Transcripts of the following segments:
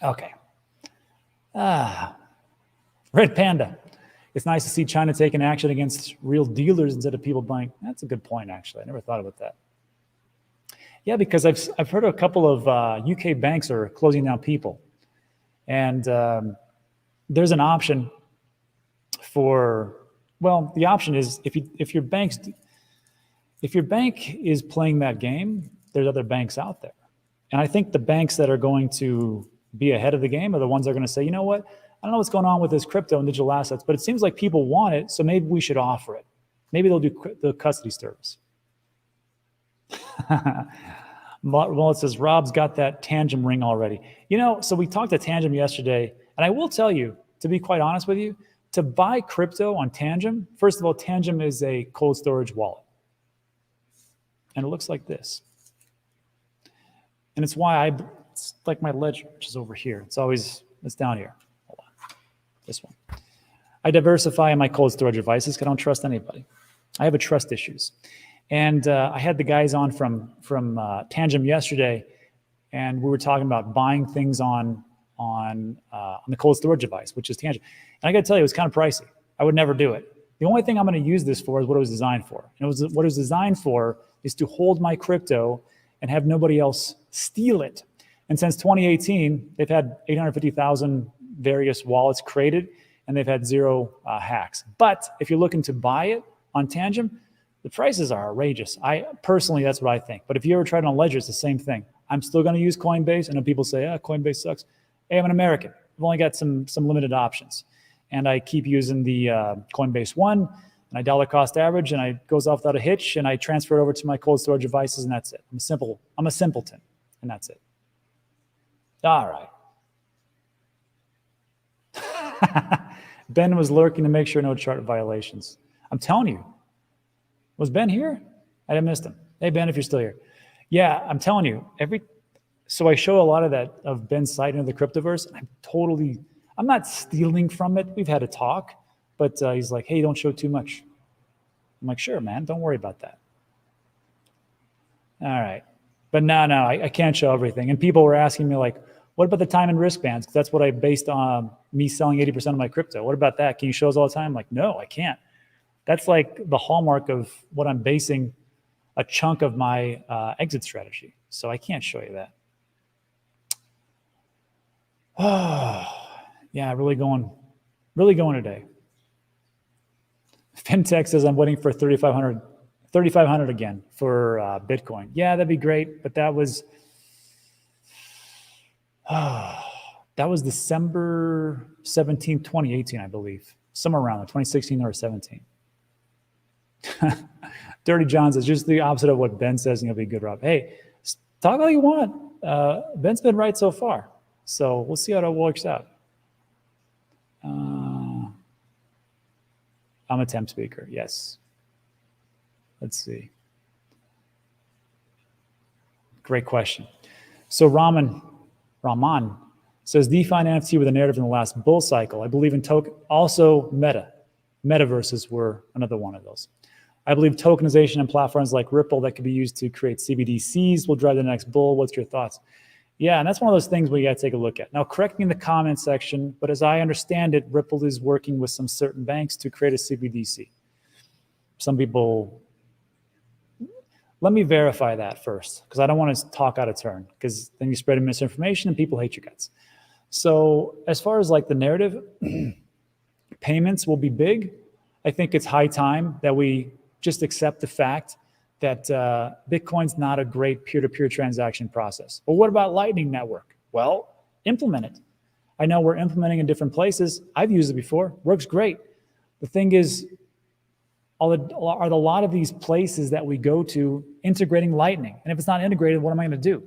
Okay. Red Panda. It's nice to see China taking action against real dealers instead of people buying. That's a good point, actually. I never thought about that. Yeah, because I've heard a couple of UK banks are closing down people. And there's an option for, well, the option is if your bank is playing that game, there's other banks out there. And I think the banks that are going to be ahead of the game are the ones that are going to say, you know what, I don't know what's going on with this crypto and digital assets, but it seems like people want it, so maybe we should offer it. Maybe they'll do the custody service. Well, it says, Rob's got that TANGEM ring already. You know, so we talked to TANGEM yesterday, and I will tell you, to be quite honest with you, to buy crypto on TANGEM, first of all, TANGEM is a cold storage wallet. And it looks like this. And it's why it's like my ledger, which is over here. It's down here. Hold on, this one. I diversify in my cold storage devices because I don't trust anybody. I have trust issues. And I had the guys on from TANGEM yesterday, and we were talking about buying things on the cold storage device, which is TANGEM. And I got to tell you, it was kind of pricey. I would never do it. The only thing I'm going to use this for is what it was designed for. And what it was designed for is to hold my crypto and have nobody else steal it. And since 2018, they've had 850,000 various wallets created, and they've had 0 hacks. But if you're looking to buy it on TANGEM, the prices are outrageous. Personally, that's what I think. But if you ever tried on Ledger, it's the same thing. I'm still going to use Coinbase. I know people say, Coinbase sucks. Hey, I'm an American. I've only got some limited options. And I keep using the Coinbase One, and I dollar cost average, and it goes off without a hitch, and I transfer it over to my cold storage devices, and that's it. I'm a simpleton, and that's it. All right. Ben was lurking to make sure no chart violations. I'm telling you. Was Ben here? I missed him. Hey, Ben, if you're still here. Yeah, I'm telling you, so I show a lot of that, of Ben's site into the Cryptoverse. I'm not stealing from it. We've had a talk, but he's like, hey, don't show too much. I'm like, sure, man, don't worry about that. All right. But no, I can't show everything. And people were asking me like, what about the time and risk bands? Because that's what I based on me selling 80% of my crypto. What about that? Can you show us all the time? I'm like, no, I can't. That's like the hallmark of what I'm basing a chunk of my exit strategy. So I can't show you that. Oh, yeah, really going today. FinTech says I'm waiting for 3,500 again for Bitcoin. Yeah, that'd be great, but that was December 17th, 2018, I believe. Somewhere around there, 2016 or 17. Dirty John says, just the opposite of what Ben says, and you'll be good, Rob. Hey, talk all you want. Ben's been right so far. So we'll see how that works out. I'm a temp speaker, yes. Let's see. Great question. So Raman says, DeFi and NFT were the narrative in the last bull cycle. I believe in token, also metaverses were another one of those. I believe tokenization and platforms like Ripple that could be used to create CBDCs will drive the next bull. What's your thoughts? Yeah, and that's one of those things we got to take a look at. Now, correct me in the comment section, but as I understand it, Ripple is working with some certain banks to create a CBDC. Some people, let me verify that first, because I don't want to talk out of turn, because then you spread misinformation and people hate your guts. So as far as like the narrative, payments will be big. I think it's high time that we just accept the fact that Bitcoin's not a great peer-to-peer transaction process. Well, what about Lightning Network? Well, implement it. I know we're implementing in different places. I've used it before. Works great. The thing is, are a lot of these places that we go to integrating Lightning? And if it's not integrated, what am I going to do?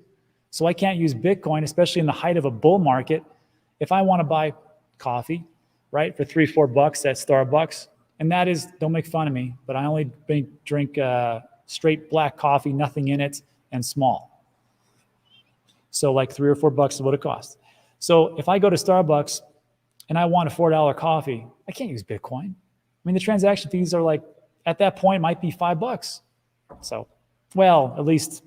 So I can't use Bitcoin, especially in the height of a bull market. If I want to buy coffee, right, for $3-4 at Starbucks, and that is, don't make fun of me, but I only drink straight black coffee, nothing in it, and small. So like $3 or $4 is what it costs. So if I go to Starbucks and I want a $4 coffee, I can't use Bitcoin. I mean, the transaction fees are like, at that point, might be $5. So, well, at least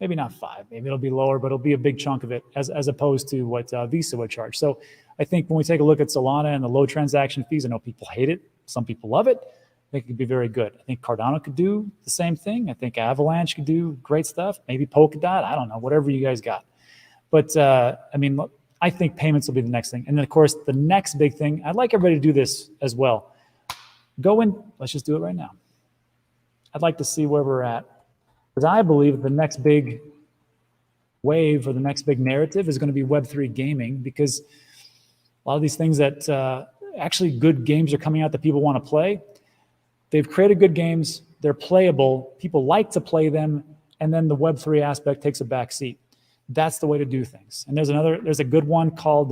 Maybe not 5, maybe it'll be lower, but it'll be a big chunk of it as opposed to what Visa would charge. So I think when we take a look at Solana and the low transaction fees, I know people hate it. Some people love it. I think it could be very good. I think Cardano could do the same thing. I think Avalanche could do great stuff. Maybe Polkadot. I don't know, whatever you guys got. But I mean, I think payments will be the next thing. And then of course, the next big thing, I'd like everybody to do this as well. Go in, let's just do it right now. I'd like to see where we're at. Because I believe the next big wave or the next big narrative is going to be Web3 gaming, because a lot of these things that actually good games are coming out that people want to play. They've created good games. They're playable. People like to play them. And then the Web3 aspect takes a back seat. That's the way to do things. And there's a good one called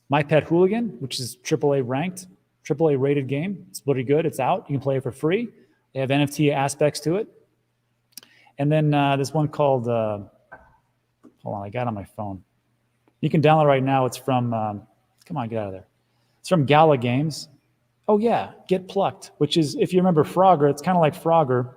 My Pet Hooligan, which is AAA ranked, AAA rated game. It's pretty good. It's out. You can play it for free. They have NFT aspects to it. And then there's one called, hold on, I got it on my phone. You can download it right now. It's from, come on, get out of there. It's from Gala Games. Oh yeah, Get Plucked, which is, if you remember Frogger, it's kind of like Frogger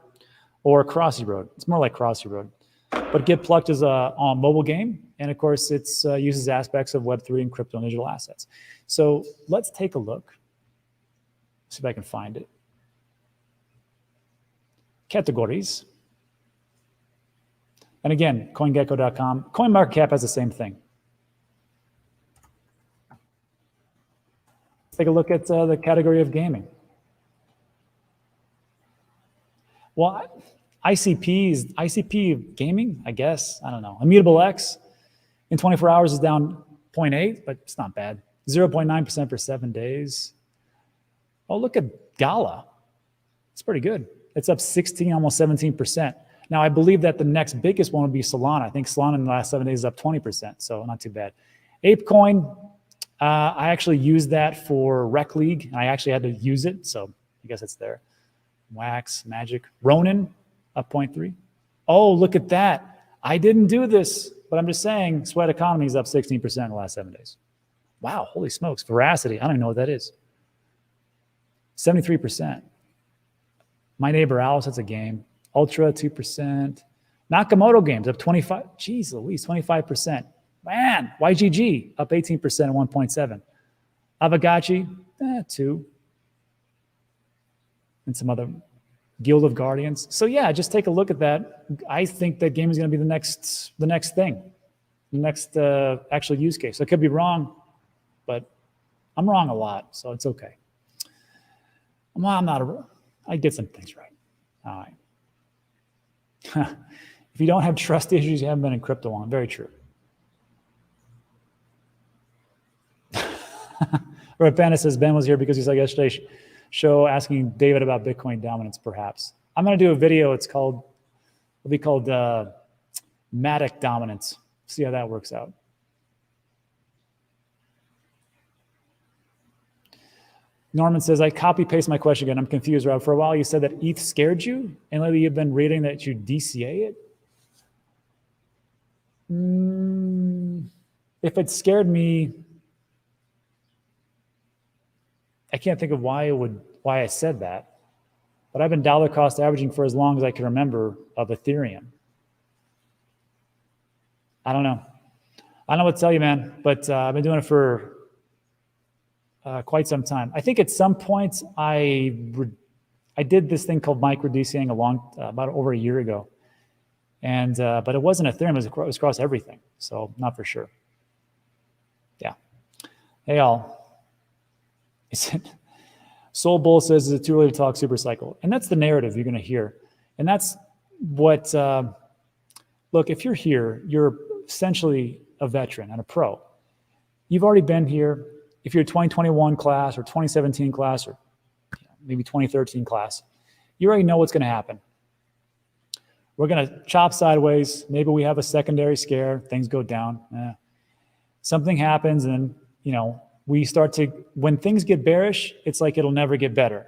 or Crossy Road. It's more like Crossy Road. But Get Plucked is a mobile game. And of course, it uses aspects of Web3 and crypto and digital assets. So let's take a look. See if I can find it. Categories. And again, CoinGecko.com. CoinMarketCap has the same thing. Let's take a look at the category of gaming. Well, ICP gaming, I guess. I don't know. Immutable X in 24 hours is down 0.8, but it's not bad. 0.9% for 7 days. Oh, look at Gala. It's pretty good. It's up 16, almost 17%. Now, I believe that the next biggest one would be Solana. I think Solana in the last 7 days is up 20%, so not too bad. ApeCoin, I actually used that for Rec League. I actually had to use it, so I guess it's there. Wax, Magic. Ronin, up 0.3. Oh, look at that. I didn't do this, but I'm just saying Sweat Economy is up 16% in the last 7 days. Wow, holy smokes. Veracity, I don't even know what that is. 73%. My Neighbor Alice, that's a game. Ultra, 2%. Nakamoto Games, up 25. Jeez Louise, 25%. Man, YGG, up 18% at 1.7. Avagachi, 2. And some other Guild of Guardians. So yeah, just take a look at that. I think that game is going to be the next thing, the next actual use case. I could be wrong, but I'm wrong a lot, so it's okay. Well, I did some things right. All right. If you don't have trust issues, you haven't been in crypto long. Very true. Red Panda says Ben was here because he saw yesterday's show asking David about Bitcoin dominance, perhaps. I'm going to do a video. It'll be called Matic Dominance. See how that works out. Norman says, I copy-paste my question again. I'm confused, Rob. For a while, you said that ETH scared you, and lately you've been reading that you DCA it? If it scared me, I can't think of why I said that. But I've been dollar cost averaging for as long as I can remember of Ethereum. I don't know. I don't know what to tell you, man, but I've been doing it for quite some time. I think at some point I did this thing called micro DCing about over a year ago, and but it wasn't Ethereum; it was across everything. So not for sure. Yeah. Hey all. Soul Bull says, "Is it too early to talk super cycle?" And that's the narrative you're going to hear, and that's what. Look, if you're here, you're essentially a veteran and a pro. You've already been here. If you're a 2021 class or 2017 class or maybe 2013 class, you already know what's going to happen. We're going to chop sideways. Maybe we have a secondary scare. Things go down. Something happens, and we start to. When things get bearish, it's like it'll never get better.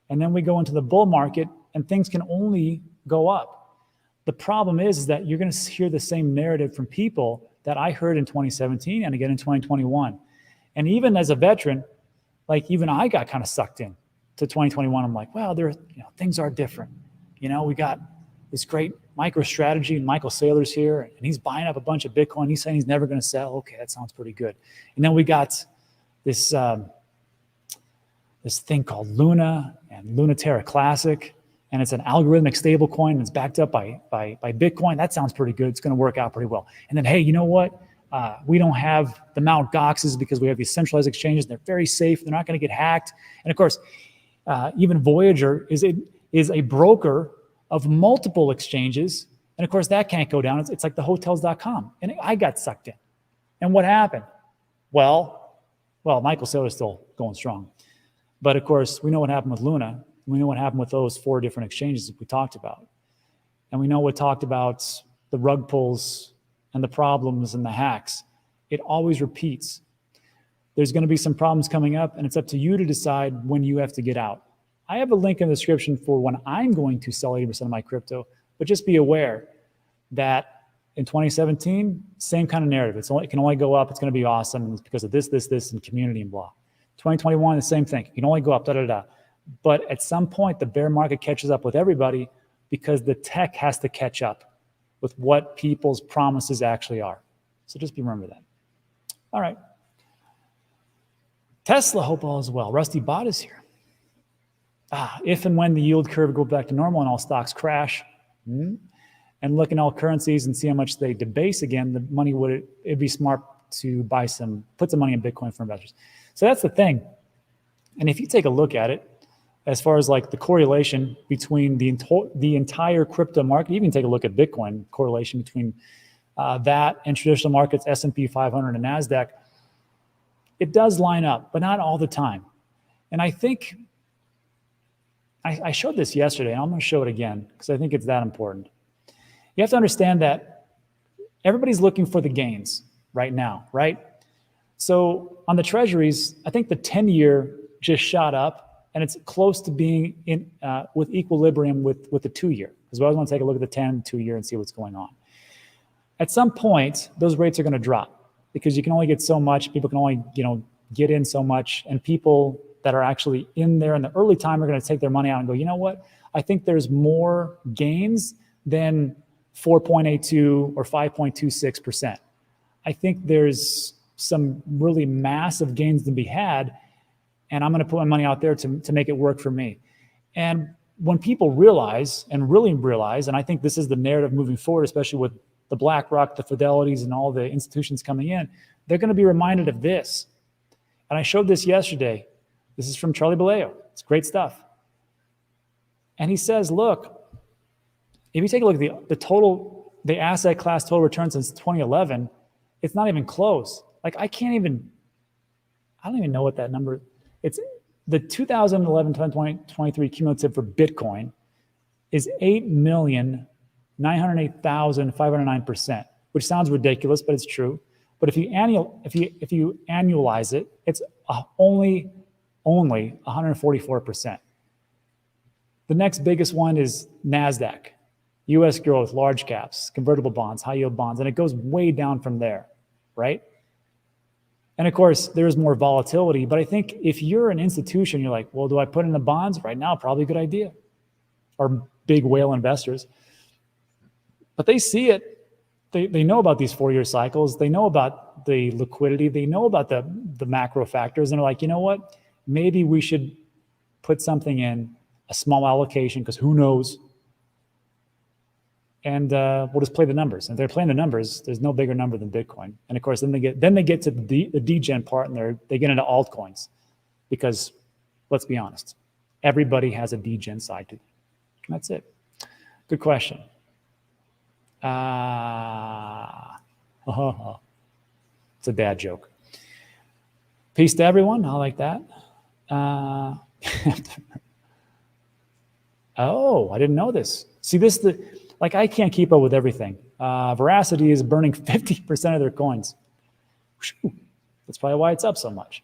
And then we go into the bull market, and things can only go up. The problem is that you're going to hear the same narrative from people that I heard in 2017 and again in 2021. And even as a veteran, like even I got kind of sucked in to 2021. I'm like, well, things are different. We got this great MicroStrategy and Michael Saylor's here, and he's buying up a bunch of Bitcoin. He's saying he's never going to sell. Okay, that sounds pretty good. And then we got this this thing called Luna and Lunaterra Classic, and it's an algorithmic stable coin, and it's backed up by Bitcoin. That sounds pretty good. It's going to work out pretty well. And then, hey, you know what? We don't have the Mt. Goxes because we have these centralized exchanges. They're very safe. They're not going to get hacked. And of course, even Voyager is a broker of multiple exchanges. And of course, that can't go down. It's like the hotels.com. And I got sucked in. And what happened? Well, Michael Saylor's still going strong. But of course, we know what happened with Luna. We know what happened with those 4 different exchanges that we talked about. And we know what talked about the rug pulls and the problems and the hacks. It always repeats. There's going to be some problems coming up, and it's up to you to decide when you have to get out. I have a link in the description for when I'm going to sell 80% of my crypto, but just be aware that in 2017, same kind of narrative. It can only go up. It's going to be awesome. And it's because of this, and community and blah. 2021, the same thing. It can only go up, But at some point, the bear market catches up with everybody because the tech has to catch up with what people's promises actually are. So just remember that. All right. Tesla, hope all is well. Rusty Bot is here. If and when the yield curve goes back to normal and all stocks crash, and look in all currencies and see how much they debase again, the money it'd be smart to put some money in Bitcoin for investors. So that's the thing. And if you take a look at it, as far as like the correlation between the entire crypto market, you can take a look at Bitcoin, correlation between that and traditional markets, S&P 500 and NASDAQ, it does line up, but not all the time. And I think, I showed this yesterday, and I'm going to show it again because I think it's that important. You have to understand that everybody's looking for the gains right now, right? So on the treasuries, I think the 10-year just shot up, and it's close to being in with equilibrium with the 2-year, because we always want to take a look at the 10, 2-year and see what's going on. At some point, those rates are going to drop because you can only get so much. People can only get in so much, and people that are actually in there in the early time are going to take their money out and go, you know what? I think there's more gains than 4.82 or 5.26%. I think there's some really massive gains to be had, and I'm going to put my money out there to make it work for me. And when people realize, and really realize, and I think this is the narrative moving forward, especially with the BlackRock, the Fidelities, and all the institutions coming in, they're going to be reminded of this. And I showed this yesterday. This is from Charlie Baleo. It's great stuff. And he says, look, if you take a look at the asset class total return since 2011, it's not even close. Like I don't even know what that number, it's the 2011 2023 cumulative for Bitcoin is 8,908,509%, which sounds ridiculous, but it's true. But if you annualize it, it's only 144%. The next biggest one is NASDAQ, US growth, large caps, convertible bonds, high yield bonds, and it goes way down from there, right? And of course, there's more volatility, but I think if you're an institution, you're like, well, do I put in the bonds? Right now, probably a good idea. Or big whale investors. But they see it. They know about these 4-year cycles. They know about the liquidity. They know about the macro factors. And they're like, you know what? Maybe we should put something in, a small allocation, because who knows? And we'll just play the numbers. And if they're playing the numbers, there's no bigger number than Bitcoin. And of course, then they get to the degen part, and they get into altcoins, because let's be honest, everybody has a degen side to them. And that's it. Good question. It's a dad joke. Peace to everyone. I like that. Oh, I didn't know this. See, like I can't keep up with everything. Veracity is burning 50% of their coins. That's probably why it's up so much.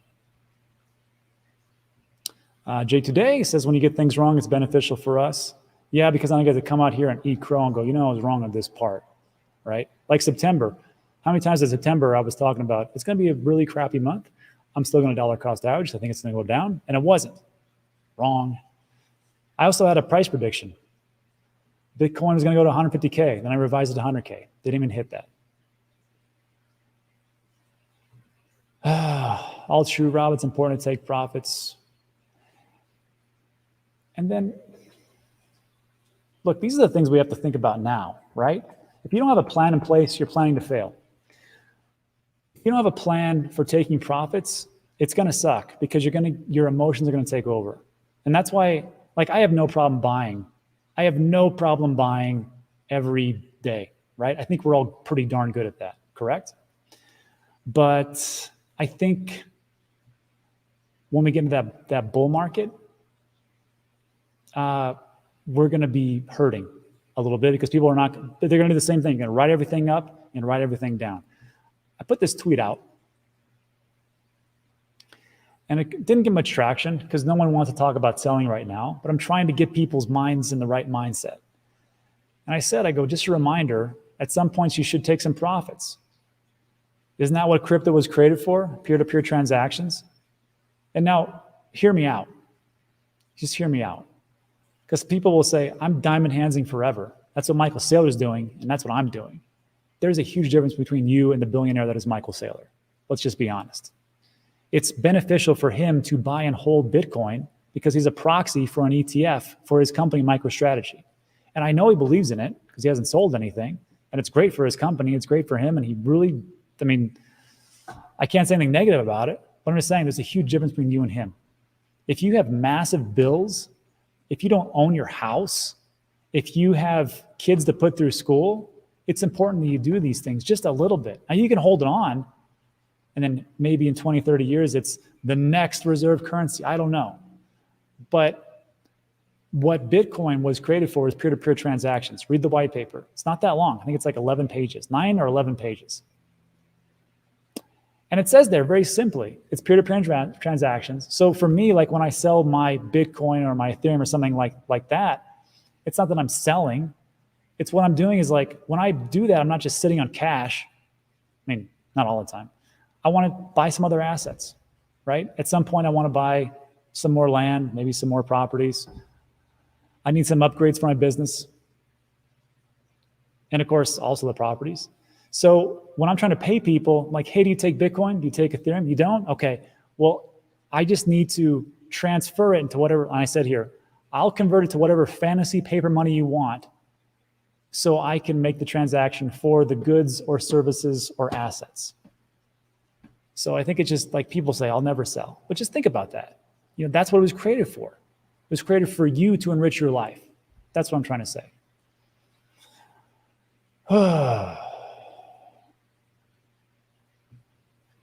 Jay Today says, when you get things wrong, it's beneficial for us. Yeah, because I get to come out here and eat crow and go, I was wrong on this part, right? Like September. How many times in September I was talking about, it's going to be a really crappy month. I'm still going to dollar cost average. I think it's going to go down. And it wasn't. Wrong. I also had a price prediction. Bitcoin was going to go to 150K. Then I revised it to 100K. Didn't even hit that. All true, Rob. It's important to take profits. And then, look, these are the things we have to think about now, right? If you don't have a plan in place, you're planning to fail. If you don't have a plan for taking profits, it's going to suck because your emotions are going to take over. And that's why, like, I have no problem buying. I have no problem buying every day, right? I think we're all pretty darn good at that, correct? But I think when we get into that bull market, we're going to be hurting a little bit because people are not, they're going to do the same thing. You're going to write everything up and write everything down. I put this tweet out, and it didn't get much traction because no one wants to talk about selling right now, but I'm trying to get people's minds in the right mindset. And I said, just a reminder, at some points you should take some profits. Isn't that what crypto was created for? Peer-to-peer transactions? And now, hear me out. Just hear me out. Because people will say, I'm diamond handsing forever. That's what Michael Saylor's doing, and that's what I'm doing. There's a huge difference between you and the billionaire that is Michael Saylor. Let's just be honest. It's beneficial for him to buy and hold Bitcoin because he's a proxy for an ETF for his company, MicroStrategy. And I know he believes in it because he hasn't sold anything, and it's great for his company. It's great for him, and he really, I can't say anything negative about it, but I'm just saying there's a huge difference between you and him. If you have massive bills, if you don't own your house, if you have kids to put through school, it's important that you do these things just a little bit. Now you can hold it on, and then maybe in 20, 30 years, it's the next reserve currency. I don't know. But what Bitcoin was created for is peer-to-peer transactions. Read the white paper. It's not that long. I think it's like 11 pages, 9 or 11 pages. And it says there very simply, it's peer-to-peer transactions. So for me, like when I sell my Bitcoin or my Ethereum or something like that, it's not that I'm selling. It's what I'm doing is like, when I do that, I'm not just sitting on cash. Not all the time. I want to buy some other assets, right? At some point, I want to buy some more land, maybe some more properties. I need some upgrades for my business. And of course, also the properties. So when I'm trying to pay people, I'm like, hey, do you take Bitcoin? Do you take Ethereum? You don't? Okay. Well, I just need to transfer it into whatever, and I said here, I'll convert it to whatever fantasy paper money you want so I can make the transaction for the goods or services or assets. So I think it's just like people say, I'll never sell. But just think about that. That's what it was created for. It was created for you to enrich your life. That's what I'm trying to say.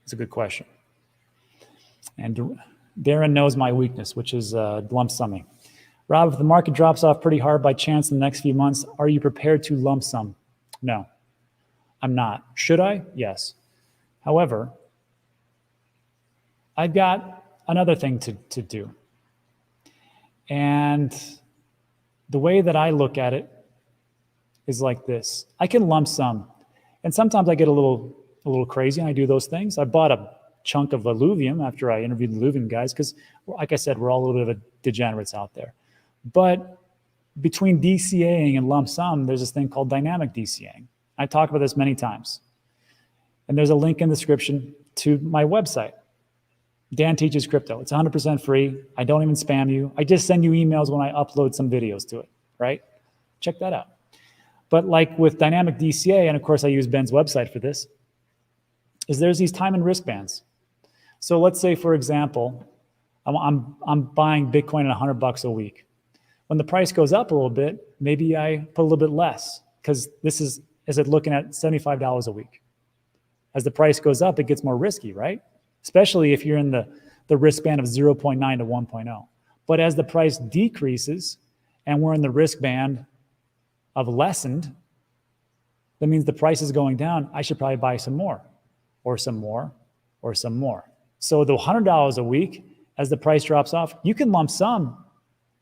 It's a good question. And Darren knows my weakness, which is lump summing. Rob, if the market drops off pretty hard by chance in the next few months, are you prepared to lump sum? No, I'm not. Should I? Yes. However, I've got another thing to do. And the way that I look at it is like this. I can lump sum, and sometimes I get a little crazy and I do those things. I bought a chunk of alluvium after I interviewed the alluvium guys because, like I said, we're all a little bit of degenerates out there. But between DCAing and lump sum, there's this thing called dynamic DCAing. I talked about this many times. And there's a link in the description to my website. Dan Teaches Crypto. It's 100% free. I don't even spam you. I just send you emails when I upload some videos to it, right? Check that out. But like with dynamic DCA, and of course I use Ben's website for this, is there's these time and risk bands. So let's say, for example, I'm buying Bitcoin at $100 a week. When the price goes up a little bit, maybe I put a little bit less because this is it looking at $75 a week. As the price goes up, it gets more risky, right? Especially if you're in the risk band of 0.9 to 1.0. But as the price decreases and we're in the risk band of lessened, that means the price is going down. I should probably buy some more or some more or some more. So the $100 a week, as the price drops off, you can lump sum,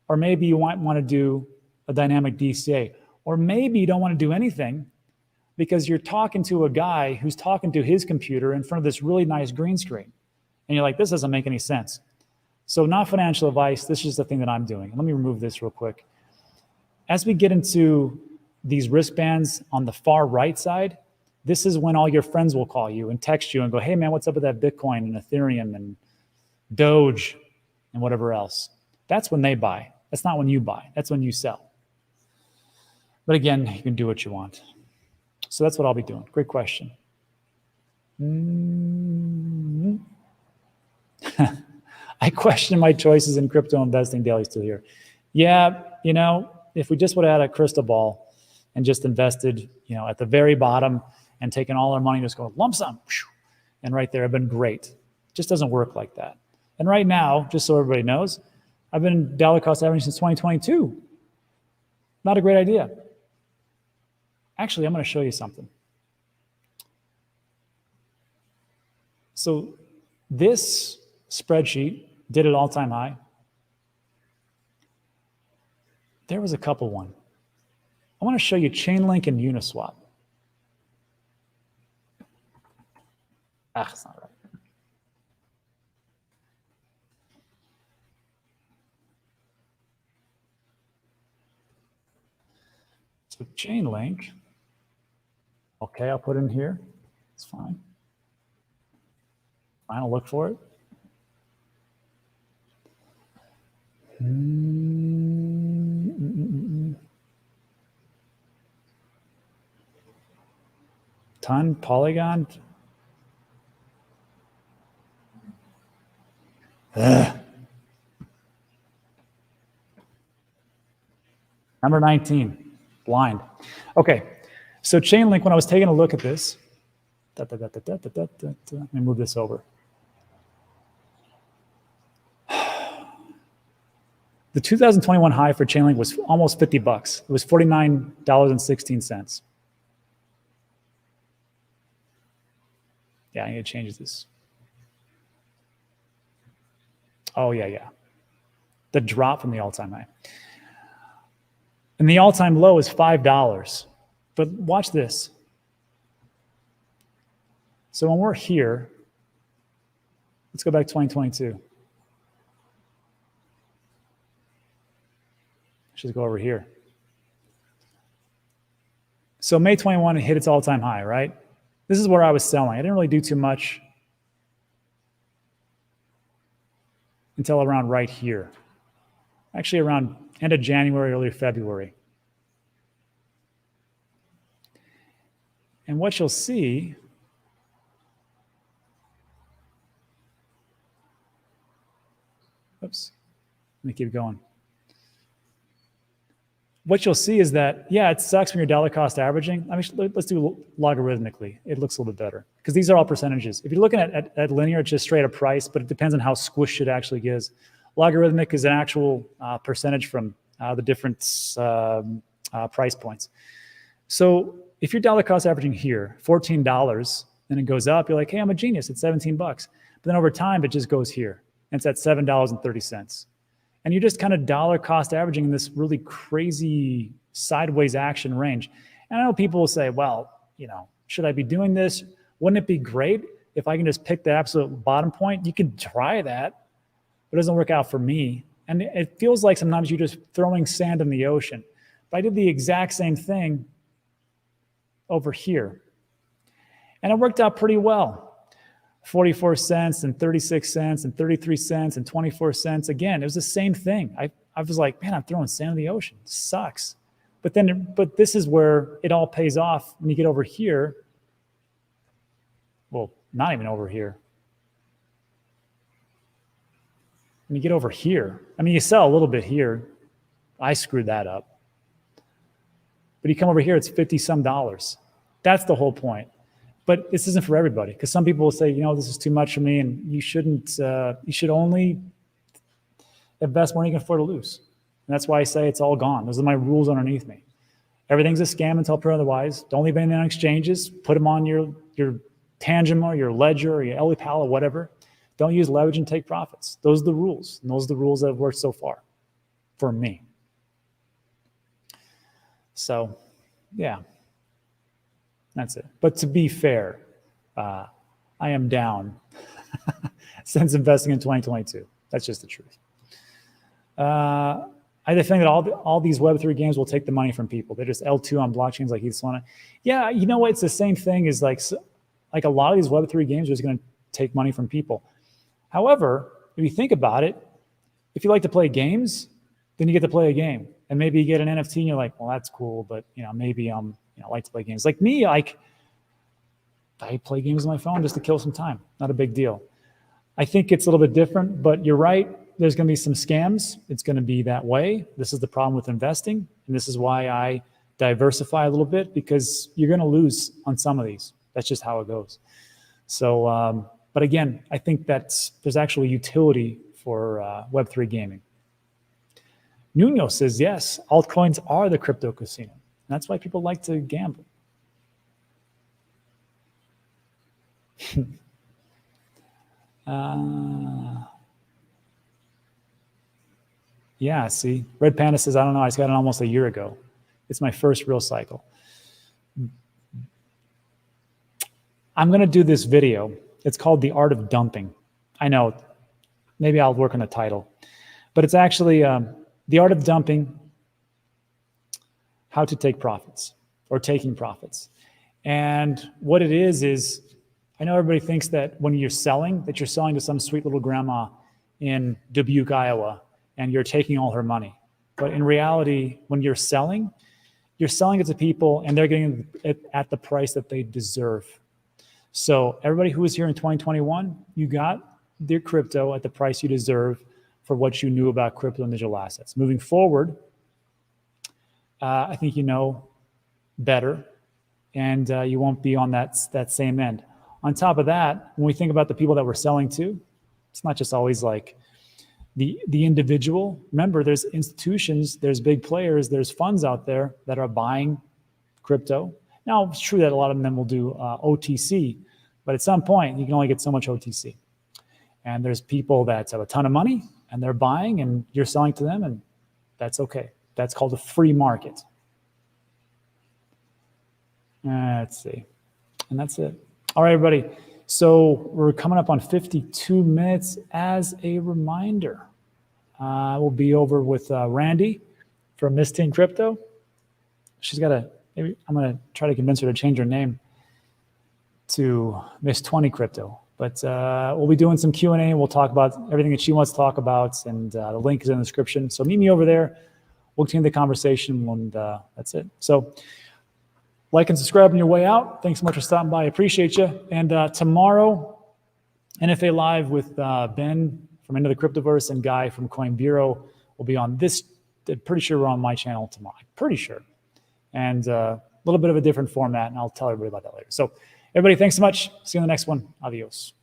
or maybe you might want to do a dynamic DCA, or maybe you don't want to do anything because you're talking to a guy who's talking to his computer in front of this really nice green screen. And you're like, this doesn't make any sense. So not financial advice. This is the thing that I'm doing. Let me remove this real quick. as we get into these wristbands on the far right side, this is when all your friends will call you and text you and go, hey man, what's up with that Bitcoin and Ethereum and Doge and whatever else? That's when they buy. That's not when you buy. That's when you sell. But again, you can do what you want. So that's what I'll be doing. Great question. I question my choices in crypto investing daily still here. Yeah, you know, if we just would have had a crystal ball and just invested, you know, at the very bottom and taken all our money and just go lump sum, and right there, I've been great. It just doesn't work like that. And right now, just so everybody knows, I've been dollar cost averaging since 2022. Not a great idea. Actually, I'm going to show you something. So this spreadsheet did an all-time high. There was a couple one. I want to show you Chainlink and Uniswap. That's not right. So Chainlink, okay, I'll put it in here. It's fine. I'll look for it. Ton, Polygon. Number 19. Blind. Okay, so Chainlink, when I was taking a look at this, let me move this over. The 2021 high for Chainlink was almost 50 bucks. It was $49.16. Yeah, I need to change this. Oh, yeah. The drop from the all-time high. And the all-time low is $5. But watch this. So when we're here, let's go back to 2022. Let's go over here. So May 21, it hit its all-time high, right? This is where I was selling. I didn't really do too much until around right here. Actually around end of January, early February. And what you'll see oops, let me keep going. What you'll see is that, yeah, it sucks when you're dollar cost averaging. I mean, let's do logarithmically. It looks a little bit better because these are all percentages. If you're looking at linear, it's just straight up price, but it depends on how squished it actually is. Logarithmic is an actual percentage from the different price points. So if you're dollar cost averaging here, $14, and it goes up, you're like, hey, I'm a genius. It's 17 bucks. But then over time, it just goes here. And it's at $7.30. And you're just kind of dollar cost averaging in this really crazy sideways action range. And I know people will say, well, you know, should I be doing this? Wouldn't it be great if I can just pick the absolute bottom point? You can try that, but it doesn't work out for me. And it feels like sometimes you're just throwing sand in the ocean. But I did the exact same thing over here. And it worked out pretty well. 44 cents and 36 cents and 33 cents and 24 cents. Again, it was the same thing. I was like, man, I'm throwing sand in the ocean. It sucks. But this is where it all pays off when you get over here. Well, not even over here. When you get over here, I mean, you sell a little bit here. I screwed that up. But you come over here, it's 50 some dollars. That's the whole point. But this isn't for everybody, because some people will say, you know, this is too much for me, and you shouldn't. You should only invest more than you can afford to lose. And that's why I say it's all gone. Those are my rules underneath me. Everything's a scam until proven otherwise. Don't leave anything on exchanges. Put them on your TANGEM or your Ledger or your LPAL or whatever. Don't use leverage and take profits. Those are the rules. And those are the rules that have worked so far for me. So, yeah. That's it. But to be fair, I am down since investing in 2022. That's just the truth. I have the feeling that all these Web3 games will take the money from people. They're just L2 on blockchains like Solana. Yeah, you know what? It's the same thing as like a lot of these Web3 games are just going to take money from people. However, if you think about it, if you like to play games, then you get to play a game. And maybe you get an NFT and you're like, well, that's cool, but maybe I like to play games. Like me, I play games on my phone just to kill some time. Not a big deal. I think it's a little bit different, but you're right. There's going to be some scams. It's going to be that way. This is the problem with investing. And this is why I diversify a little bit, because you're going to lose on some of these. That's just how it goes. So, but again, I think there's actually utility for Web3 gaming. Nuno says, yes, altcoins are the crypto casino. And that's why people like to gamble. Yeah, see, Red Panda says, I don't know, I just got it almost a year ago. It's my first real cycle. I'm going to do this video. It's called The Art of Dumping. I know, maybe I'll work on a title. But it's actually The Art of Dumping, How to Take Profits, or Taking Profits. And what it is I know everybody thinks that when you're selling to some sweet little grandma in Dubuque, Iowa, and you're taking all her money. But in reality, when you're selling it to people and they're getting it at the price that they deserve. So everybody who was here in 2021, you got their crypto at the price you deserve for what you knew about crypto and digital assets. Moving forward, I think you know better, and you won't be on that same end. On top of that, when we think about the people that we're selling to, it's not just always like the individual. Remember, there's institutions, there's big players, there's funds out there that are buying crypto. Now, it's true that a lot of them will do OTC, but at some point, you can only get so much OTC. And there's people that have a ton of money, and they're buying, and you're selling to them, and that's okay. That's called a free market. Let's see. And that's it. All right, everybody. So we're coming up on 52 minutes. As a reminder, we'll be over with Randy from Miss Teen Crypto. She's got maybe I'm going to try to convince her to change her name to Miss 20 Crypto. But we'll be doing some Q&A, and we'll talk about everything that she wants to talk about, and the link is in the description. So meet me over there. We'll continue the conversation, and that's it. So like and subscribe on your way out. Thanks so much for stopping by. I appreciate you. And tomorrow, NFA Live with Ben from Into the Cryptoverse and Guy from Coin Bureau will be on this. I'm pretty sure we're on my channel tomorrow. Pretty sure. And a little bit of a different format, and I'll tell everybody about that later. So everybody, thanks so much. See you in the next one. Adios.